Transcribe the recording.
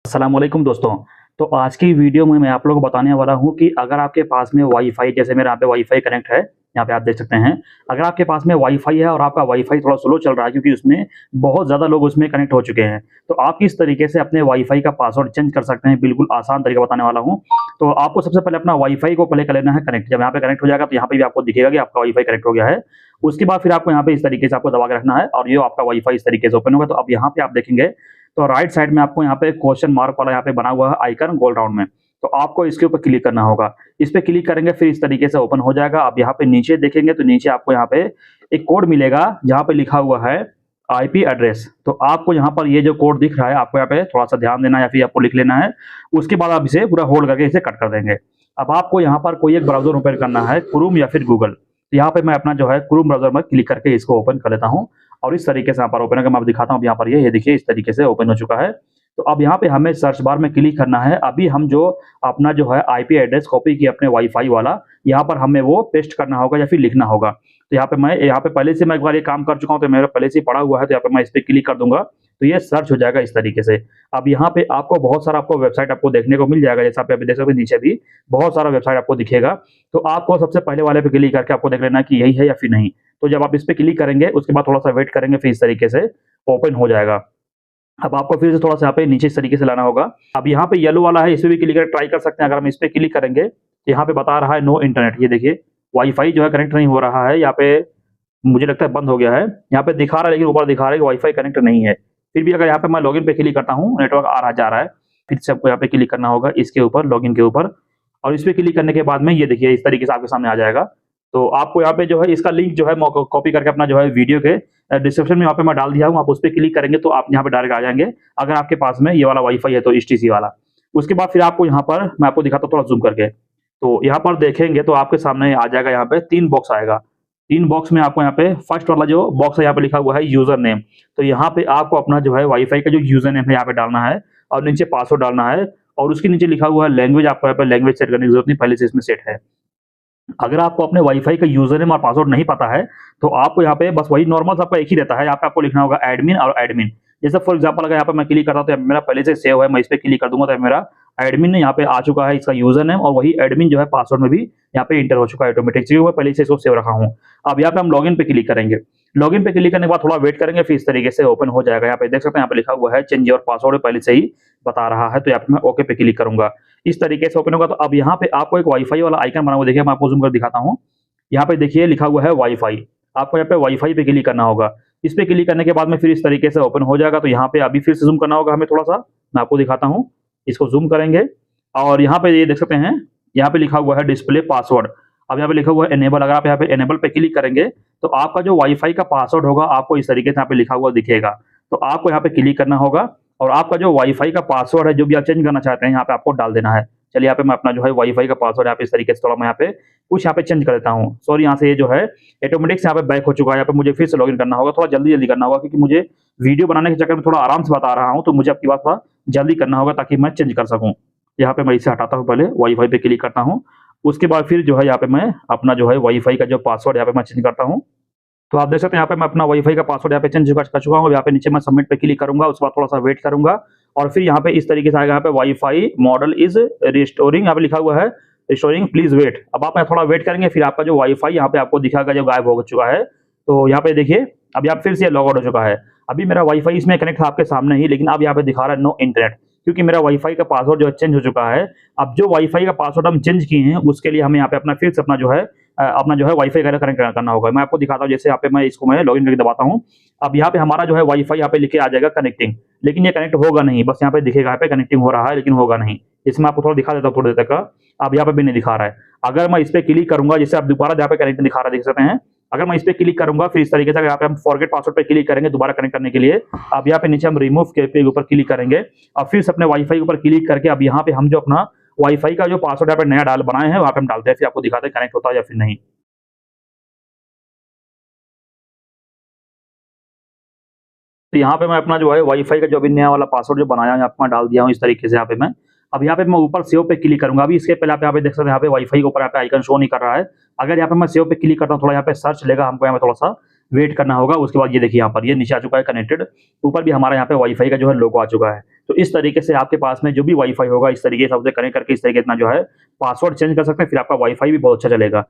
अस्सलामुअलैकुम दोस्तों। तो आज की वीडियो में मैं आप लोगों को बताने वाला हूँ कि अगर आपके पास में वाईफ़ाई जैसे मेरे यहाँ पे वाईफ़ाई कनेक्ट है, यहाँ पे आप देख सकते हैं। अगर आपके पास में वाईफ़ाई है और आपका वाईफ़ाई थोड़ा स्लो चल रहा है क्योंकि उसमें बहुत ज़्यादा लोग उसमें कनेक्ट हो चुके हैं। तो आप किस तरीके से अपने वाईफ़ाई का पासवर्ड चेंज कर सकते हैं, बिल्कुल आसान तरीका बताने वाला हूँ। तो आपको सबसे पहले अपना वाईफ़ाई को पहले कर लेना है कनेक्ट। जब यहाँ पे कनेक्ट हो जाएगा तो यहाँ पे भी आपको दिखेगा कि आपका वाईफ़ाई कनेक्ट हो गया है। उसके बाद फिर आपको यहाँ पे इस तरीके से आपको दबा के रखना है और ये आपका वाईफ़ाई इस तरीके से ओपन होगा। तो अब यहाँ पे आप देखेंगे तो राइट साइड में आपको यहाँ पे क्वेश्चन मार्क वाला यहाँ पे बना हुआ है आइकन गोल राउंड में। तो आपको इसके ऊपर क्लिक करना होगा। इस पे क्लिक करेंगे फिर इस तरीके से ओपन हो जाएगा। अब यहाँ पे नीचे देखेंगे तो नीचे आपको यहाँ पे एक कोड मिलेगा जहाँ पे लिखा हुआ है आईपी एड्रेस। तो आपको यहाँ पर ये जो कोड दिख रहा है आपको यहाँ पे थोड़ा सा ध्यान देना है या फिर आपको लिख लेना है। उसके बाद आप इसे पूरा होल्ड करके इसे कट कर देंगे। अब आपको यहाँ पर कोई एक ब्राउज़र ओपन करना है, क्रोम या फिर गूगल। तो यहाँ पे मैं अपना जो है क्रोम ब्राउज़र में क्लिक करके इसको ओपन कर लेता हूँ और इस तरीके से यहाँ पर ओपन होकर मैं आपको दिखाता हूँ। यहाँ पर ये देखिए इस तरीके से ओपन हो चुका है। तो अब यहाँ पे हमें सर्च बार में क्लिक करना है। अभी हम जो अपना जो है आईपी एड्रेस कॉपी किया अपने वाईफ़ाई वाला, यहाँ पर हमें वो पेस्ट करना होगा या फिर लिखना होगा। तो यहाँ पे पहले से मैं एक बार ये काम कर चुका हूँ, तो मेरा पहले से ही पड़ा हुआ है। तो यहाँ पे मैं इस पे क्लिक कर दूँगा, तो ये सर्च हो जाएगा इस तरीके से। अब यहाँ पे आपको बहुत सारा आपको वेबसाइट आपको देखने को मिल जाएगा, जैसा आप अभी देख सकते हैं नीचे भी बहुत सारा वेबसाइट आपको दिखेगा। तो आपको सबसे पहले वाले पे क्लिक करके आपको देख लेना है कि यही है या फिर नहीं। तो जब आप इस पे क्लिक करेंगे उसके बाद थोड़ा-सा वेट करेंगे, फिर इस तरीके से ओपन हो जाएगा। अब आपको फिर से थोड़ा-सा यहाँ पे नीचे इस तरीके से लाना होगा। अब यहाँ पे येलो वाला है, इस पे भी क्लिक करके ट्राई कर सकते हैं। अगर हम इस पे क्लिक करेंगे, तो यहाँ पे बता रहा है नो इंटरनेट। ये देखिए वाईफ़ाई जो है कनेक्ट नहीं हो रहा है। यहाँ पे मुझे लगता है बंद हो गया है। यहाँ पे दिखा रहा है लेकिन ऊपर दिखा रहा है कि वाईफ़ाई कनेक्ट नहीं है। फिर भी अगर यहाँ पे मैं लॉगिन पे क्लिक करता हूँ, नेटवर्क आ रहा जा रहा है। फिर से आपको यहाँ पे क्लिक करना होगा इसके ऊपर, लॉगिन के ऊपर और इस पे क्लिक करने के बाद में ये देखिए इस तरीके से आपके सामने आ जाएगा। तो आपको यहाँ पे जो है इसका लिंक जो है कॉपी करके अपना जो है वीडियो के डिस्क्रिप्शन में यहाँ पे मैं डाल दिया हूँ। आप उस पे क्लिक करेंगे तो आप यहाँ पे डायरेक्ट आ जाएँगे, अगर आपके पास में ये वाला वाईफ़ाई है तो एचटीसी वाला। उसके बाद फिर आपको यहाँ पर मैं आपको दिखाता हूँ थोड़ा ज़ूम करके। तो यहाँ पर देखेंगे तो आपके सामने आ जाएगा, यहाँ पे 3 बॉक्स आएगा। 3 बॉक्स में आपको यहाँ पे फर्स्ट वाला जो बॉक्स है यहाँ पे लिखा हुआ है यूज़र नेम। तो यहाँ पे आपको अपना जो है वाईफ़ाई का जो यूज़र नेम है यहाँ पे डालना है और नीचे पासवर्ड डालना है और उसके नीचे लिखा हुआ है लैंग्वेज। आपको यहाँ पे लैंग्वेज सेट करने की ज़रूरत नहीं, पहले से इसमें सेट है। अगर आपको अपने वाईफ़ाई का यूज़र नेम और पासवर्ड नहीं पता है, तो आपको यहाँ पे बस वही नॉर्मल सा आपका एक ही रहता है। यहाँ पे आपको लिखना होगा एडमिन और एडमिन। जैसे फॉर एग्ज़ाम्पल अगर यहाँ पे मैं क्लिक करता हूँ तो मेरा पहले से सेव है, मैं इस पे क्लिक कर दूँगा तो मेरा एडमिन यहाँ पे आ चुका है इसका यूज़र नेम और वही एडमिन जो है पासवर्ड में भी यहाँ पे एंटर हो चुका है ऑटोमेटिक, क्योंकि मैं पहले से इसको सेव रखा हूँ। अब यहाँ पे हम लॉगिन पे क्लिक करेंगे। लॉगिन पे क्लिक करने के बाद थोड़ा वेट करेंगे, फिर इस तरीके से ओपन हो जाएगा। यहाँ पे देख सकते हैं यहाँ पे लिखा हुआ है चेंज योर पासवर्ड, पहले से ही बता रहा है। तो यहाँ पे मैं ओके पे क्लिक करूँगा। इस तरीके से ओपन होगा। तो अब यहाँ पे आपको एक वाईफ़ाई वाला आइकन बना हुआ देखिए, मैं आपको ज़ूम कर दिखाता हूँ। यहाँ पे देखिए लिखा हुआ है वाईफ़ाई। आपको यहाँ पे वाईफ़ाई पे क्लिक करना होगा। इस पे क्लिक करने के बाद में फिर इस तरीके से ओपन हो जाएगा। तो यहाँ पे अभी फिर से ज़ूम करना होगा हमें थोड़ा-सा, मैं आपको दिखाता हूँ। इसको ज़ूम करेंगे और यहाँ पे ये देख सकते हैं, यहाँ पे लिखा हुआ है डिस्प्ले पासवर्ड। अब यहाँ पे लिखा हुआ है इनेबल। अगर आप यहाँ पे इनेबल पे क्लिक करेंगे तो आपका जो वाईफ़ाई का पासवर्ड होगा आपको इस तरीके से यहाँ पे लिखा हुआ दिखेगा। तो आपको यहाँ पे क्लिक करना होगा और आपका जो वाईफ़ाई का पासवर्ड है, जो भी आप चेंज करना चाहते हैं, यहाँ पे आपको डाल देना है। चलिए यहाँ पे मैं अपना जो है वाईफ़ाई का पासवर्ड यहाँ पे इस तरीके से थोड़ा मैं यहाँ पे कुछ यहाँ पे चेंज कर देता हूँ। सॉरी, यहाँ से ये जो है ऑटोमेटिक से यहाँ पे बैक हो चुका है। यहाँ पे मुझे फिर से लॉगिन करना होगा, थोड़ा जल्दी-जल्दी करना होगा क्योंकि मुझे वीडियो बनाने के चक्कर में थोड़ा आराम से बता रहा हूँ, तो मुझे आपकी बात थोड़ा जल्दी करना होगा ताकि मैं चेंज कर सकूँ। यहाँ पे मैं इसे हटाता हूँ, पहले वाईफ़ाई पे क्लिक करता हूँ। उसके बाद फिर जो है यहाँ पे मैं अपना जो है वाईफ़ाई का जो पासवर्ड यहाँ पे मैं चेंज करता हूँ। तो आप देख सकते हैं यहाँ पे मैं अपना वाईफ़ाई का पासवर्ड यहाँ पे चेंज कर चुका हूँ। यहाँ पे नीचे मैं सबमिट पे क्लिक करूँगा, उसके बाद थोड़ा-सा वेट करूँगा और फिर यहाँ पे इस तरीके से आएगा, यहाँ पे वाईफ़ाई मॉडल इज़ रिस्टोरिंग, यहाँ पे लिखा हुआ है रिस्टोरिंग प्लीज़ वेट। अब आप थोड़ा वेट करेंगे, फिर आपका जो वाईफ़ाई यहाँ पे आपको दिखाएगा जो गायब हो चुका है। तो यहाँ पे देखिए अब यहाँ फिर से लॉग आउट हो चुका है। अभी मेरा वाईफ़ाई इसमें कनेक्ट था आपके सामने ही, लेकिन अब यहाँ पे दिखा रहा है नो इंटरनेट, क्योंकि मेरा वाईफ़ाई का पासवर्ड जो है चेंज हो चुका है। अब जो वाईफ़ाई का पासवर्ड हम चेंज किए हैं उसके लिए हमें यहाँ पे अपना फिर से अपना जो है वाईफ़ाई का कनेक्ट करना होगा। मैं आपको दिखाता हूँ, जैसे यहाँ पे मैं इसको मैं लॉगिन करके दबाता हूँ। अब यहाँ पे हमारा जो है वाईफ़ाई यहाँ पे लिख के आ जाएगा कनेक्टिंग, लेकिन ये कनेक्ट होगा नहीं, बस यहाँ पे दिखेगा यहाँ पे कनेक्टिंग हो रहा है लेकिन होगा नहीं। इसमें आपको थोड़ा दिखा देता हूँ थोड़ी देर तक का। अब यहाँ पे भी नहीं दिखा रहा है। अगर मैं इस पे क्लिक करूँगा, जैसे आप दोबारा यहाँ पे कनेक्ट दिखा रहा है, देख सकते हैं। अगर मैं इस पे क्लिक करूँगा फिर इस तरीके से यहाँ पे हम फॉरगेट पासवर्ड पे क्लिक करेंगे दोबारा कनेक्ट करने के लिए। अब यहाँ पे नीचे हम रिमूव के ऊपर क्लिक करेंगे और फिर से अपने वाईफ़ाई के ऊपर क्लिक करके अब यहाँ पे हम जो अपना वाईफ़ाई का जो पासवर्ड यहाँ पे नया बनाए हैं वहाँ पे हम डालते हैं, फिर आपको दिखाते हैं कनेक्ट होता है या फिर नहीं। तो यहाँ पे मैं अपना जो है वाईफ़ाई का जो अभी नया वाला पासवर्ड जो बनाया है यहाँ पे मैं डाल दिया हूँ इस तरीके से यहाँ पे मैं। अब यहाँ पे मैं ऊपर सेव पे क्लिक करूँगा। अभी इसके पहले आप यहाँ पे देख सकते हैं, यहाँ पे वाईफ़ाई के ऊपर यहाँ पे आइकन शो नहीं कर रहा है। अगर यहाँ पे मैं सेव पे क्लिक करता हूँ, थोड़ा यहाँ पे सर्च लेगा हमको यहाँ पे थोड़ा-सा। वेट करना होगा। उसके बाद ये देखिए यहाँ पर ये नीचे आ चुका है कनेक्टेड, ऊपर भी हमारा यहाँ पे वाईफाई का जो है लोगो आ चुका है। तो इस तरीके से आपके पास में जो भी वाईफाई होगा इस तरीके से आप उसे कनेक्ट करके इस तरीके से अपना जो है पासवर्ड चेंज कर सकते हैं, फिर आपका वाईफाई भी बहुत अच्छा चलेगा।